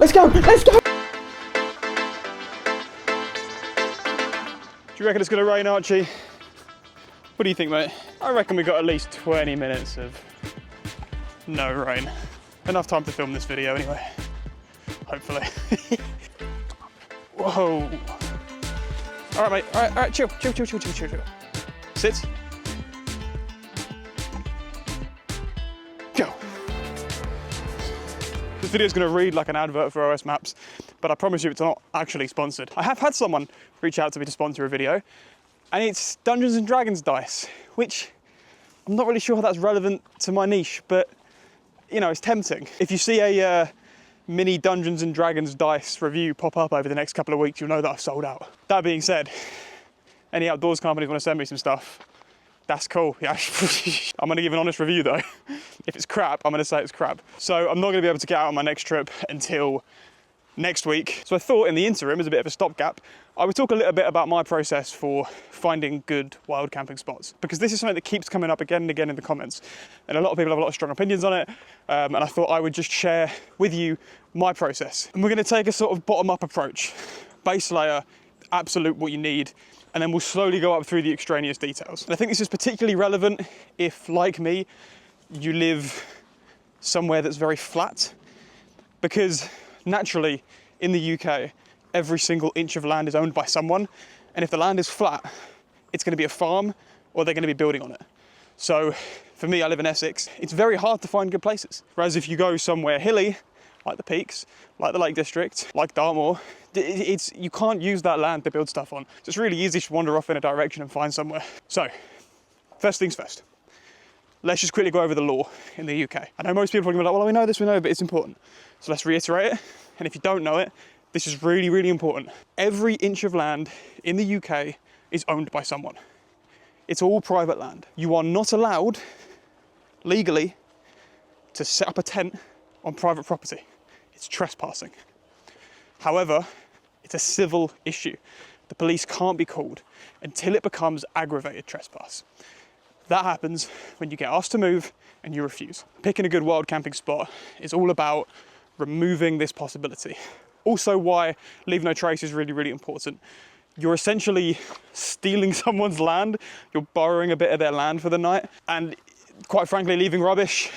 Let's go, let's go! Do you reckon it's gonna rain, Archie? What do you think, mate? I reckon we got at least 20 minutes of no rain. Enough time to film this video anyway. Hopefully. Whoa. All right, mate, all right, chill. Sit. Go. This video is going to read like an advert for OS Maps, but I promise you it's not actually sponsored. I have had someone reach out to me to sponsor a video, and it's Dungeons and Dragons dice, which I'm not really sure how that's relevant to my niche, but you know, it's tempting. If you see a mini Dungeons and Dragons dice review pop up over the next couple of weeks, you'll know that I've sold out. That being said, any outdoors companies want to send me some stuff, that's cool. Yeah, I'm gonna give an honest review though. If it's crap, I'm gonna say it's crap. So I'm not gonna be able to get out on my next trip until next week. So I thought in the interim, as a bit of a stopgap, I would talk a little bit about my process for finding good wild camping spots, because this is something that keeps coming up again and again in the comments, and a lot of people have a lot of strong opinions on it, and I thought I would just share with you my process. And we're going to take a sort of bottom-up approach. Base layer, absolute what you need, and then we'll slowly go up through the extraneous details. And I think this is particularly relevant if, like me, you live somewhere that's very flat, because naturally in the UK, every single inch of land is owned by someone, and if the land is flat, it's going to be a farm or they're going to be building on it. So for me, I live in Essex, it's very hard to find good places. Whereas if you go somewhere hilly, like the Peaks, like the Lake District, like Dartmoor, you can't use that land to build stuff on. So it's really easy to wander off in a direction and find somewhere. So first things first, let's just quickly go over the law in the UK. I know most people are probably like, well, we know this, but it's important. So let's reiterate it. And if you don't know it, this is really, really important. Every inch of land in the UK is owned by someone. It's all private land. You are not allowed, legally, to set up a tent on private property. It's trespassing. However, it's a civil issue. The police can't be called until it becomes aggravated trespass. That happens when you get asked to move and you refuse. Picking a good wild camping spot is all about removing this possibility. Also why leave no trace is really, really important. You're essentially stealing someone's land, you're borrowing a bit of their land for the night, and quite frankly, leaving rubbish,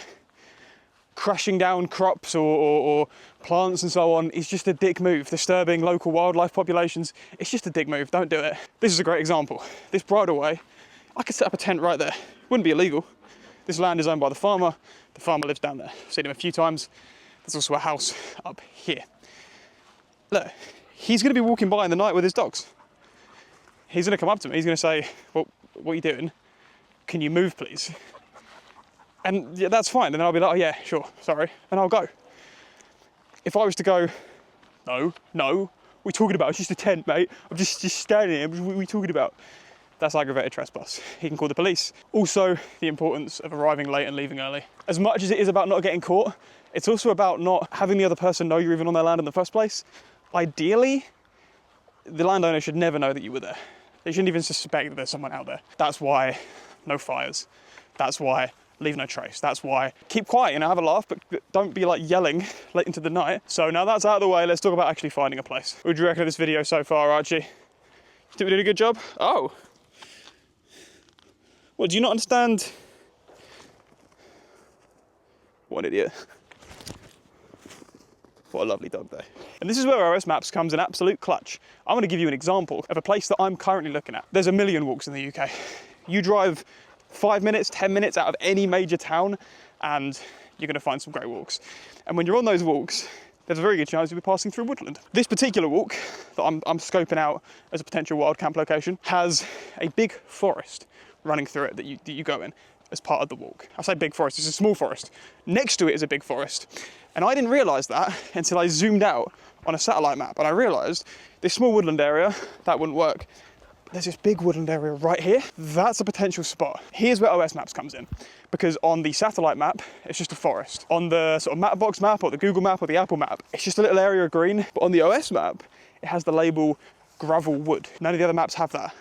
crashing down crops or plants and so on is just a dick move. Disturbing local wildlife populations, it's just a dick move, don't do it. This is a great example. This bridleway, I could set up a tent right there. Wouldn't be illegal. This land is owned by the farmer lives down there. I've seen him a few times. There's also a house up here. Look, he's gonna be walking by in the night with his dogs. He's gonna come up to me, he's gonna say, well, what are you doing? Can you move, please? And yeah, that's fine. And then I'll be like, oh yeah, sure, sorry. And I'll go. If I was to go, no, what are you talking about? It's just a tent, mate. I'm just standing here, what are we talking about? That's aggravated trespass. He can call the police. Also, the importance of arriving late and leaving early. As much as it is about not getting caught, it's also about not having the other person know you're even on their land in the first place. Ideally, the landowner should never know that you were there. They shouldn't even suspect that there's someone out there. That's why no fires. That's why leave no trace. That's why keep quiet, have a laugh, but don't be like yelling late into the night. So now that's out of the way, let's talk about actually finding a place. What do you reckon of this video so far, Archie? You think we did a good job? Oh. Well, do you not understand? What an idiot. What a lovely dog though. And this is where OS Maps comes in absolute clutch. I'm gonna give you an example of a place that I'm currently looking at. There's a million walks in the UK. You drive 5 minutes, 10 minutes out of any major town and you're gonna find some great walks. And when you're on those walks, there's a very good chance you'll be passing through woodland. This particular walk that I'm scoping out as a potential wild camp location has a big forest running through it that you go in as part of the walk. I say big forest, it's a small forest. Next to it is a big forest. And I didn't realise that until I zoomed out on a satellite map, and I realised this small woodland area, that wouldn't work. There's this big woodland area right here. That's a potential spot. Here's where OS Maps comes in, because on the satellite map, it's just a forest. On the sort of Mapbox map or the Google map or the Apple map, it's just a little area of green. But on the OS map, it has the label gravel wood. None of the other maps have that.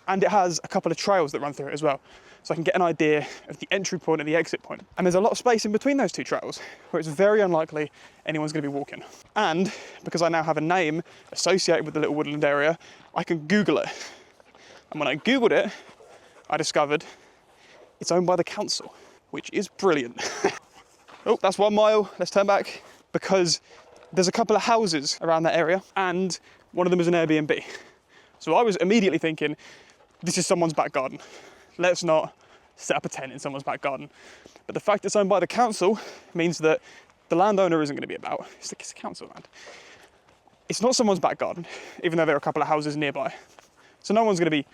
And it has a couple of trails that run through it as well. so I can get an idea of the entry point and the exit point. And there's a lot of space in between those two trails where it's very unlikely anyone's going to be walking. And because I now have a name associated with the little woodland area, I can Google it. And when I Googled it, I discovered it's owned by the council, which is brilliant. Oh, that's 1 mile. Let's turn back, because there's a couple of houses around that area and one of them is an Airbnb. So I was immediately thinking, this is someone's back garden. Let's not set up a tent in someone's back garden. But the fact it's owned by the council means that the landowner isn't going to be about. It's council land. It's not someone's back garden, even though there are a couple of houses nearby. So no one's going to be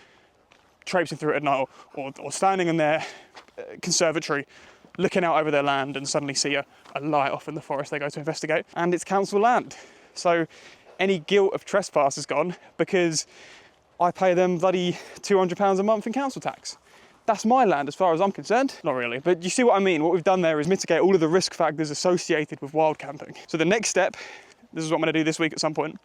traipsing through it at night or standing in their conservatory looking out over their land and suddenly see a light off in the forest they go to investigate. And it's council land. So any guilt of trespass is gone because I pay them bloody £200 a month in council tax. That's my land as far as I'm concerned. Not really, but you see what I mean? What we've done there is mitigate all of the risk factors associated with wild camping. So the next step, this is what I'm gonna do this week at some point,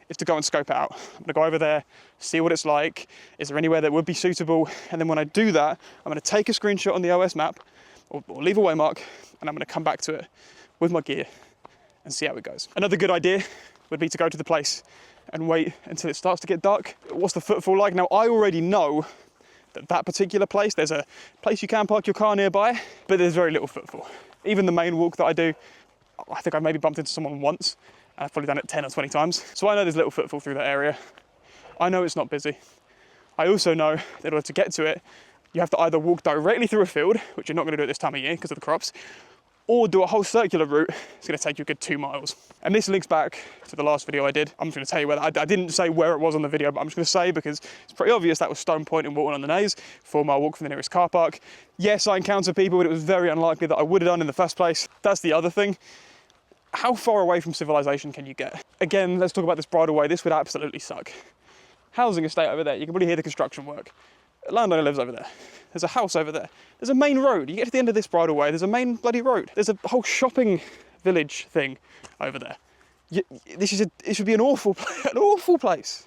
is to go and scope it out. I'm gonna go over there, see what it's like. Is there anywhere that would be suitable? And then when I do that, I'm gonna take a screenshot on the OS map or leave a waymark, and I'm gonna come back to it with my gear and see how it goes. Another good idea would be to go to the place and wait until it starts to get dark. What's the footfall like? Now, I already know that particular place, there's a place you can park your car nearby, but there's very little footfall. Even the main walk that I do, I think I maybe bumped into someone once, and I've probably done it 10 or 20 times. So I know there's little footfall through that area. I know it's not busy. I also know that in order to get to it, you have to either walk directly through a field, which you're not gonna do at this time of year because of the crops, or do a whole circular route. It's gonna take you a good 2 miles. And this links back to the last video I did. I'm just gonna tell you where, I didn't say where it was on the video, but I'm just gonna say, because it's pretty obvious, that was Stone Point in Walton-on-the-Naze, 4 mile walk from the nearest car park. Yes, I encountered people, but it was very unlikely that I would have done in the first place. That's the other thing. How far away from civilization can you get? Again, let's talk about this bridleway. This would absolutely suck. Housing estate over there, you can probably hear the construction work. A landowner lives over there. There's a house over there. There's a main road. You get to the end of this bridleway, there's a main bloody road. There's a whole shopping village thing over there. It should be an awful place.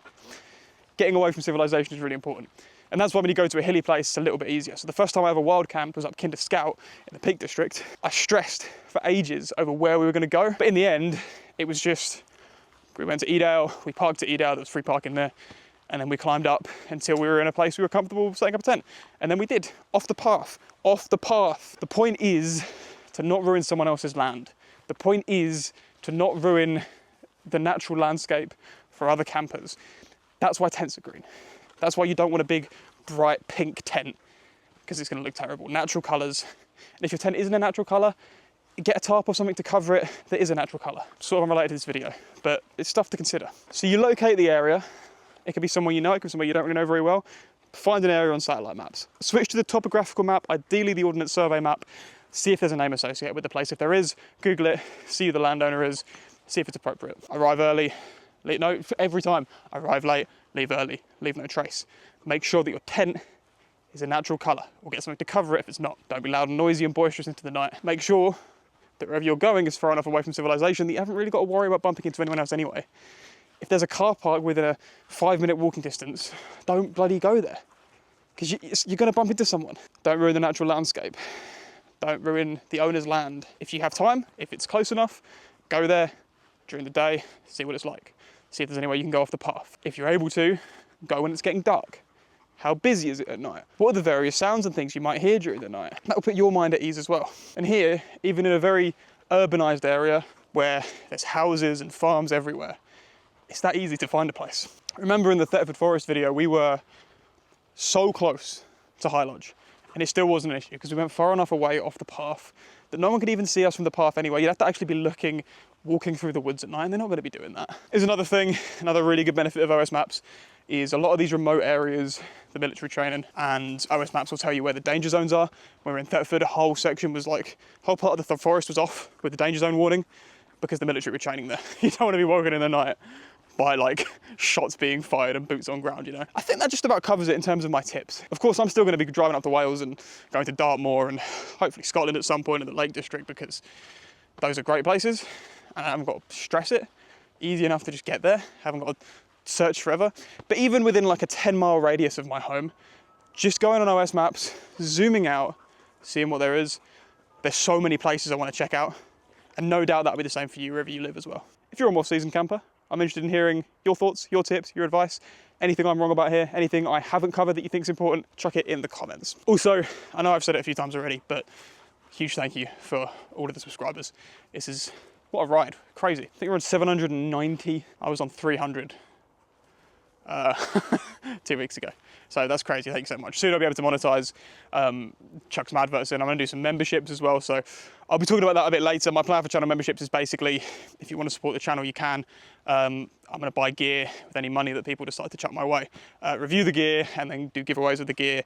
Getting away from civilization is really important. And that's why when you go to a hilly place, it's a little bit easier. So the first time I ever wild camped was up Kinder Scout in the Peak District. I stressed for ages over where we were gonna go. But in the end, it was just, we went to Edale, we parked at Edale, there was free parking there. And then we climbed up until we were in a place we were comfortable setting up a tent. And then we did, off the path. The point is to not ruin someone else's land. The point is to not ruin the natural landscape for other campers. That's why tents are green. That's why you don't want a big, bright pink tent, because it's gonna look terrible. Natural colors. And if your tent isn't a natural color, get a tarp or something to cover it that is a natural color. Sort of unrelated to this video, but it's stuff to consider. So you locate the area. It could be somewhere you know, it could be somewhere you don't really know very well. Find an area on satellite maps. Switch to the topographical map, ideally the Ordnance Survey map. See if there's a name associated with the place. If there is, Google it, see who the landowner is, see if it's appropriate. Arrive early, no, every time. Arrive late, leave early, leave no trace. Make sure that your tent is a natural colour, or get something to cover it if it's not. Don't be loud and noisy and boisterous into the night. Make sure that wherever you're going is far enough away from civilization that you haven't really got to worry about bumping into anyone else anyway. If there's a car park within a 5-minute walking distance, don't bloody go there, because you're going to bump into someone. Don't ruin the natural landscape. Don't ruin the owner's land. If you have time, if it's close enough, go there during the day, see what it's like. See if there's any way you can go off the path. If you're able to, go when it's getting dark. How busy is it at night? What are the various sounds and things you might hear during the night? That'll put your mind at ease as well. And here, even in a very urbanized area where there's houses and farms everywhere, it's that easy to find a place. Remember in the Thetford Forest video, we were so close to High Lodge, and it still wasn't an issue because we went far enough away off the path that no one could even see us from the path anyway. You'd have to actually be walking through the woods at night, and they're not going to be doing that. Here's another thing, another really good benefit of OS Maps is a lot of these remote areas, the military training, and OS Maps will tell you where the danger zones are. When we were in Thetford, a whole section was whole part of the forest was off with the danger zone warning because the military were training there. You don't want to be walking in the night by shots being fired and boots on ground, you know. I think that just about covers it in terms of my tips. Of course, I'm still going to be driving up to Wales and going to Dartmoor and hopefully Scotland at some point in the Lake District, because those are great places and I haven't got to stress it. Easy enough to just get there, haven't got to search forever. But even within a 10-mile radius of my home, just going on OS Maps, zooming out, seeing what there is. There's so many places I want to check out, and no doubt that'll be the same for you wherever you live as well. If you're a more seasoned camper, I'm interested in hearing your thoughts, your tips, your advice, anything I'm wrong about here, anything I haven't covered that you think is important, chuck it in the comments. Also, I know I've said it a few times already, but huge thank you for all of the subscribers. This is, what a ride, crazy. I think we're on 790, I was on 300 2 weeks ago. So that's crazy, thank you so much. Soon I'll be able to monetize, chuck some adverts in. I'm gonna do some memberships as well, so I'll be talking about that a bit later. My plan for channel memberships is basically, if you want to support the channel, you can. I'm gonna buy gear with any money that people decide to chuck my way. Review the gear and then do giveaways with the gear.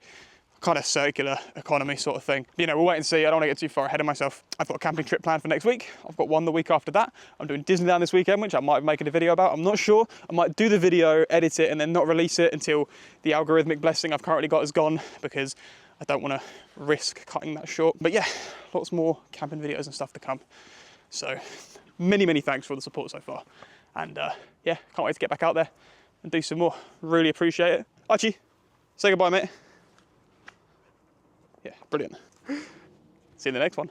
Kind of circular economy sort of thing. You know, we'll wait and see. I don't want to get too far ahead of myself. I've got a camping trip planned for next week. I've got one the week after that. I'm doing Disneyland this weekend, which I might be making a video about. I'm not sure. I might do the video, edit it, and then not release it until the algorithmic blessing I've currently got is gone, because I don't want to risk cutting that short. But yeah, lots more camping videos and stuff to come. So many, many thanks for all the support so far. And yeah, can't wait to get back out there and do some more. Really appreciate it. Archie, say goodbye, mate. Yeah, brilliant. See you in the next one.